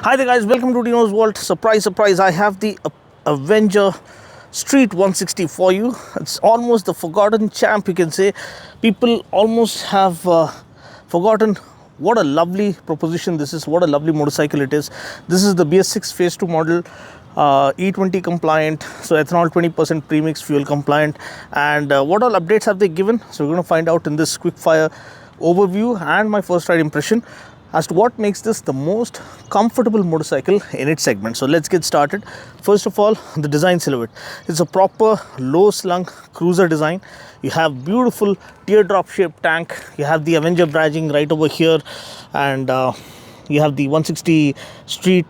Hi there guys, welcome to Dino's World. Surprise, surprise, I have the Avenger Street 160 for you. It's almost the forgotten champ, you can say. People almost have forgotten what a lovely proposition this is, what a lovely motorcycle it is. This is the BS6 Phase 2 model, E20 compliant, so ethanol 20% premix, fuel compliant. And what all updates have they given? So we're going to find out in this quick fire overview and my first ride impression as to what makes this the most comfortable motorcycle in its segment. So let's get started. First of all, the design silhouette. It's a proper low slung cruiser design. You have beautiful teardrop shaped tank. You have the Avenger badging right over here, and you have the 160 Street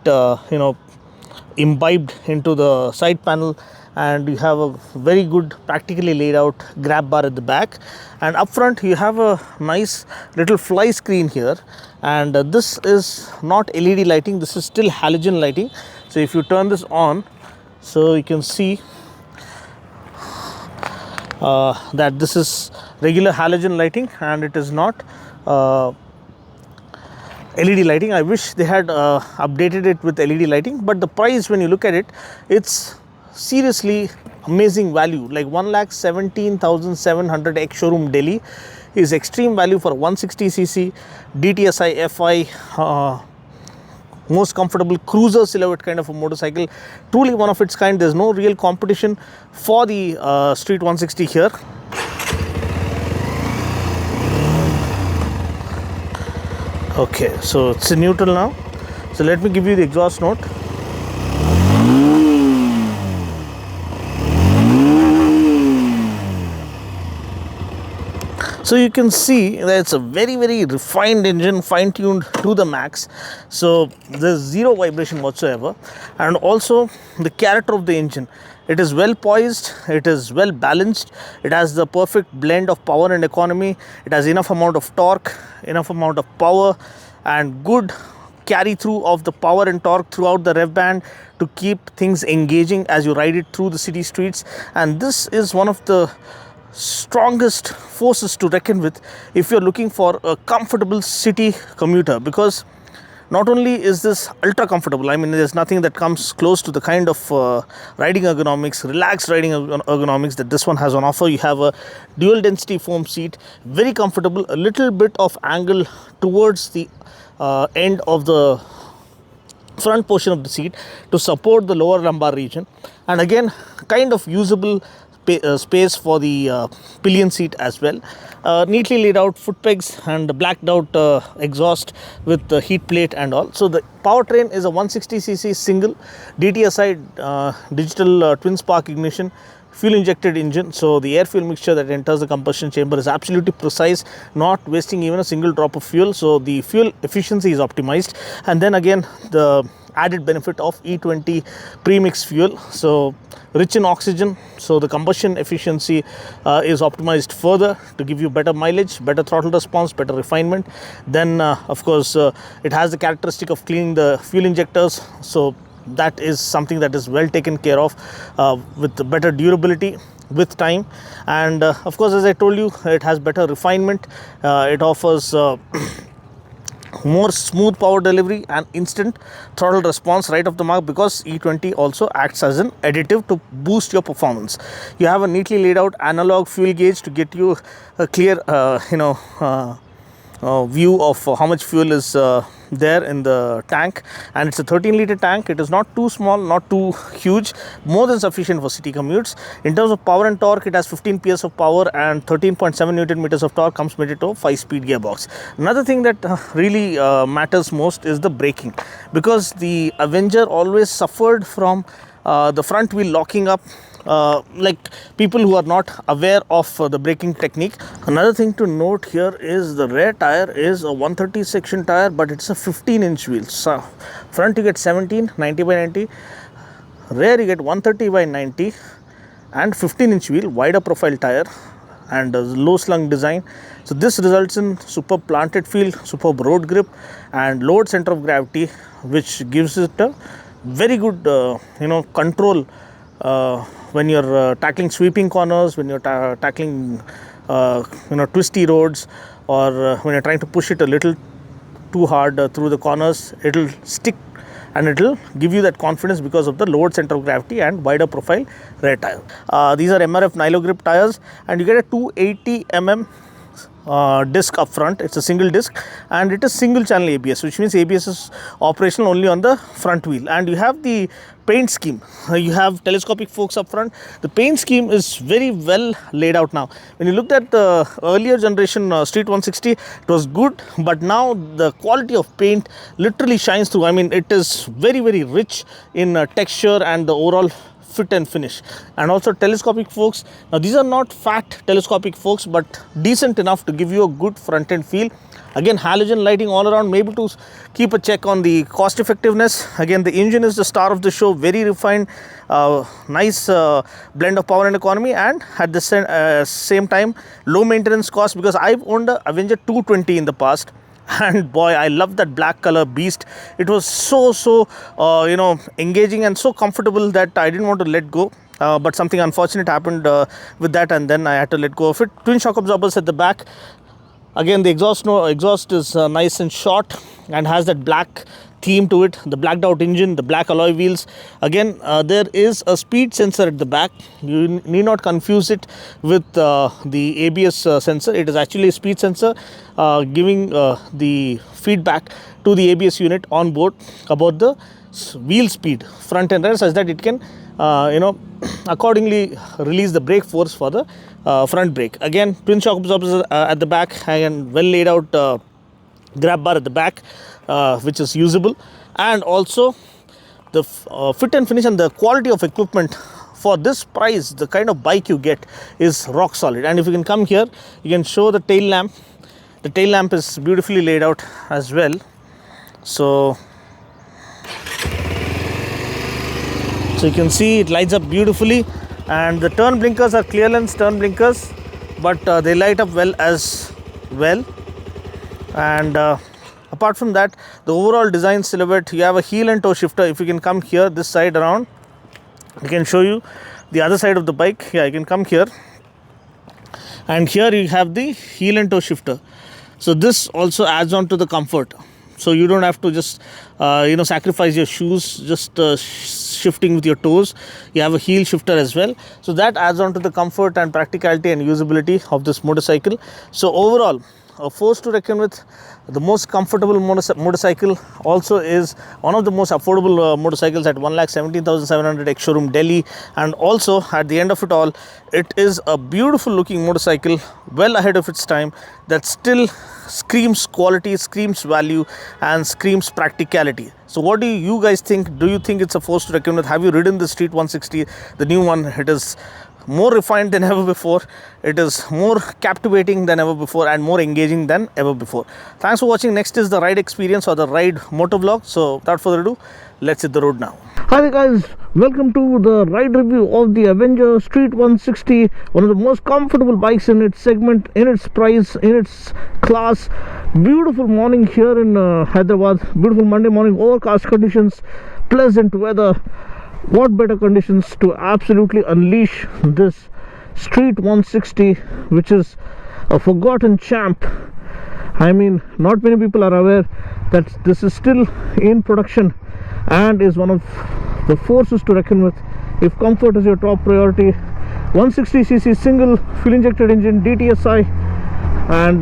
imbibed into the side panel, and you have a very good practically laid out grab bar at the back, and up front you have a nice little fly screen here. And this is not LED lighting, this is still halogen lighting. So if you turn this on, so you can see that this is regular halogen lighting and it is not LED lighting. I wish they had updated it with LED lighting, but the price, when you look at it, it's seriously amazing value. Like 1,17,700 ex showroom Delhi is extreme value for 160cc DTSI FI most comfortable cruiser silhouette kind of a motorcycle. Truly one of its kind. There's no real competition for the Street 160 here. Okay, so it's in neutral now. So let me give you the exhaust note. So you can see that it's a very refined engine, fine-tuned to the max. So there's zero vibration whatsoever. And also the character of the engine. It is well poised, it is well balanced, it has the perfect blend of power and economy. It has enough amount of torque, enough amount of power, and good carry through of the power and torque throughout the rev band to keep things engaging as you ride it through the city streets. And this is one of the strongest forces to reckon with if you're looking for a comfortable city commuter, because not only is this ultra comfortable, I mean there's nothing that comes close to the kind of riding ergonomics, relaxed riding ergonomics that this one has on offer. You have a dual density foam seat, very comfortable, a little bit of angle towards the end of the front portion of the seat to support the lower lumbar region, and again kind of usable space for the pillion seat as well. Neatly laid out foot pegs and blacked out exhaust with the heat plate and all. So the powertrain is a 160cc single DTSI digital twin spark ignition fuel injected engine. So the air fuel mixture that enters the combustion chamber is absolutely precise, not wasting even a single drop of fuel. So the fuel efficiency is optimized, and then again the added benefit of E20 premix fuel, so rich in oxygen, so the combustion efficiency is optimized further to give you better mileage, better throttle response, better refinement. Then of course it has the characteristic of cleaning the fuel injectors, so that is something that is well taken care of with better durability with time. And of course, as I told you, it has better refinement. It offers more smooth power delivery and instant throttle response right off the mark, because E20 also acts as an additive to boost your performance. You have a neatly laid out analog fuel gauge to get you a clear view of how much fuel is there in the tank, and it's a 13-liter tank. It is not too small, not too huge, more than sufficient for city commutes. In terms of power and torque, it has 15 PS of power and 13.7 Newton meters of torque, comes with a 5-speed gearbox. Another thing that really matters most is the braking, because the Avenger always suffered from the front wheel locking up, like people who are not aware of the braking technique. Another thing to note here is the rear tire is a 130 section tire, but it's a 15-inch wheel. So front you get 17 90 by 90, rear you get 130 by 90 and 15-inch wheel, wider profile tire and a low slung design. So this results in superb planted feel, superb road grip and lowered center of gravity, which gives it a very good control when you're tackling sweeping corners, when you're tackling twisty roads, or when you're trying to push it a little too hard through the corners. It'll stick and it will give you that confidence because of the lowered center of gravity and wider profile rear tire. These are MRF Nilo grip tires, and you get a 280 mm disc up front. It's a single disc, and it is single channel ABS, which means ABS is operational only on the front wheel. And you have the paint scheme. You have telescopic forks up front. The paint scheme is very well laid out now. When you looked at the earlier generation Street 160, it was good, but now the quality of paint literally shines through. I mean, it is very, very rich in texture and the overall fit and finish. And also telescopic forks. Now these are not fat telescopic forks, but decent enough to give you a good front end feel. Again, halogen lighting all around, maybe to keep a check on the cost effectiveness. Again, the engine is the star of the show, very refined, nice blend of power and economy, and at the same time low maintenance cost, because I've owned a Avenger 220 in the past. And boy, I love that black color beast. It was so you know, engaging and so comfortable that I didn't want to let go, but something unfortunate happened with that, and then I had to let go of it. Twin shock absorbers at the back. Again, the exhaust is nice and short and has that black theme to it, the blacked out engine, the black alloy wheels. Again, there is a speed sensor at the back. You need not confuse it with the ABS sensor. It is actually a speed sensor giving the feedback to the ABS unit on board about the wheel speed, front and rear, such that it can you know, accordingly release the brake force for the front brake. Again, twin shock absorbers at the back, and well laid out grab bar at the back, which is usable. And also the fit and finish and the quality of equipment for this price, the kind of bike you get is rock solid. And if you can come here, you can show the tail lamp. The tail lamp is beautifully laid out as well. So you can see it lights up beautifully, and the turn blinkers are clear lens turn blinkers, but they light up well as well. And apart from that, the overall design silhouette, you have a heel and toe shifter. If you can come here this side around, I can show you the other side of the bike. Yeah, you can come here, and here you have the heel and toe shifter. So this also adds on to the comfort. So you don't have to just you know, sacrifice your shoes just shifting with your toes. You have a heel shifter as well, so that adds on to the comfort and practicality and usability of this motorcycle. So overall, a force to reckon with. The most comfortable motorcycle, also is one of the most affordable motorcycles at 1,17,700 ex-showroom Delhi. And also at the end of it all, it is a beautiful looking motorcycle, well ahead of its time, that still screams quality, screams value, and screams practicality. So what do you guys think? Do you think it's a force to reckon with? Have you ridden the Street 160, the new one? It is more refined than ever before. It is more captivating than ever before, and more engaging than ever before. Thanks for watching. Next is the ride experience, or the ride motovlog. So without further ado, let's hit the road now. Hi there guys, welcome to the ride review of the Avenger Street 160, one of the most comfortable bikes in its segment, in its price, in its class. Beautiful morning here in Hyderabad. Beautiful Monday morning, overcast conditions, pleasant weather. What better conditions to absolutely unleash this Street 160, which is a forgotten champ. I mean, not many people are aware that this is still in production and is one of the forces to reckon with. If comfort is your top priority, 160cc single fuel injected engine, DTSI, and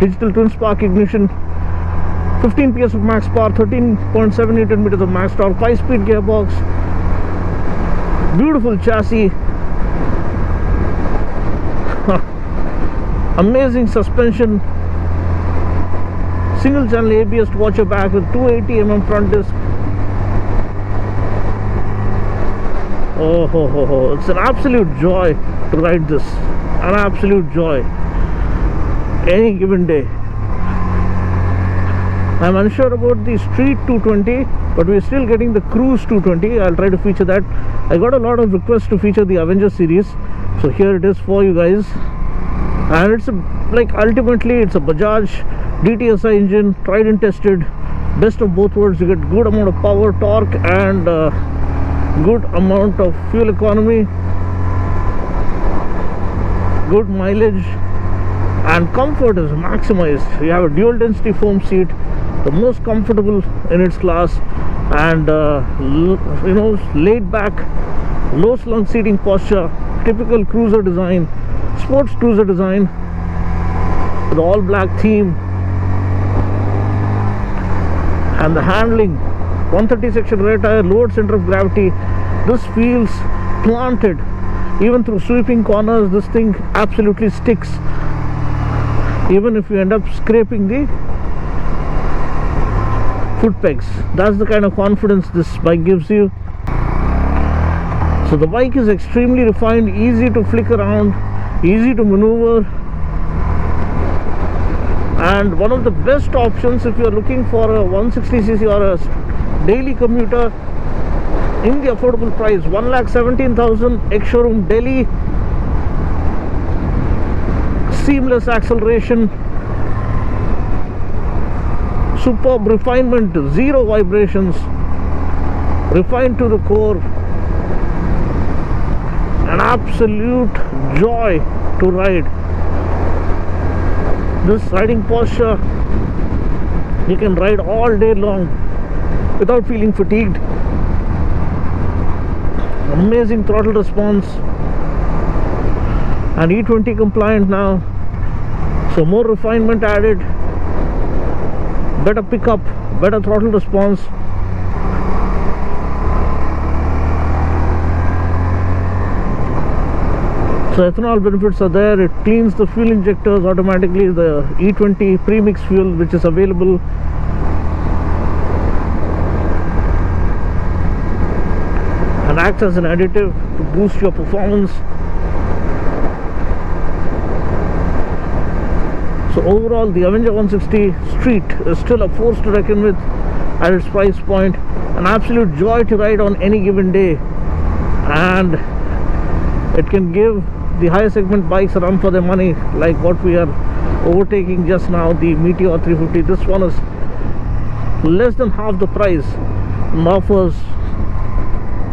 digital twin spark ignition, 15 PS of max power, 13.7 Newton meters of max torque, 5-speed gearbox, beautiful chassis, amazing suspension, single channel ABS to watch your back with 280mm front disc. Oh, it's an absolute joy to ride this, an absolute joy any given day. I'm unsure about the Street 220, but we're still getting the Cruise 220. I'll try to feature that. I got a lot of requests to feature the Avenger series, so here it is for you guys. And it's like ultimately it's a Bajaj DTSI engine, tried and tested, best of both worlds. You get good amount of power, torque, and good amount of fuel economy, good mileage, and comfort is maximized. You have a dual density foam seat, the most comfortable in its class. and laid back, low slung seating posture, typical cruiser design, sports cruiser design with all black theme. And the handling, 130 section rear tire, lowered center of gravity. This feels planted. Even through sweeping corners, this thing absolutely sticks, even if you end up scraping the foot pegs. That's the kind of confidence this bike gives you. So the bike is extremely refined, easy to flick around, easy to maneuver, and one of the best options if you are looking for a 160cc or a daily commuter in the affordable price. 1,17,000 ex-showroom Delhi, seamless acceleration, superb refinement, zero vibrations, refined to the core, an absolute joy to ride. This riding posture, you can ride all day long without feeling fatigued. Amazing throttle response, and E20 compliant now, so more refinement added, better pickup, better throttle response. So ethanol benefits are there. It cleans the fuel injectors automatically, the E20 premix fuel which is available. And acts as an additive to boost your performance. So overall, the Avenger 160 Street is still a force to reckon with at its price point. An absolute joy to ride on any given day, and it can give the higher segment bikes a run for their money, like what we are overtaking just now, the Meteor 350. This one is less than half the price and offers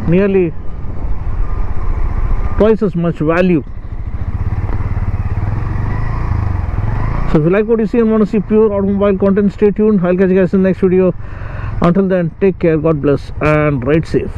nearly twice as much value. So if you like what you see and want to see pure automobile content, stay tuned. I'll catch you guys in the next video. Until then, take care, God bless, and ride safe.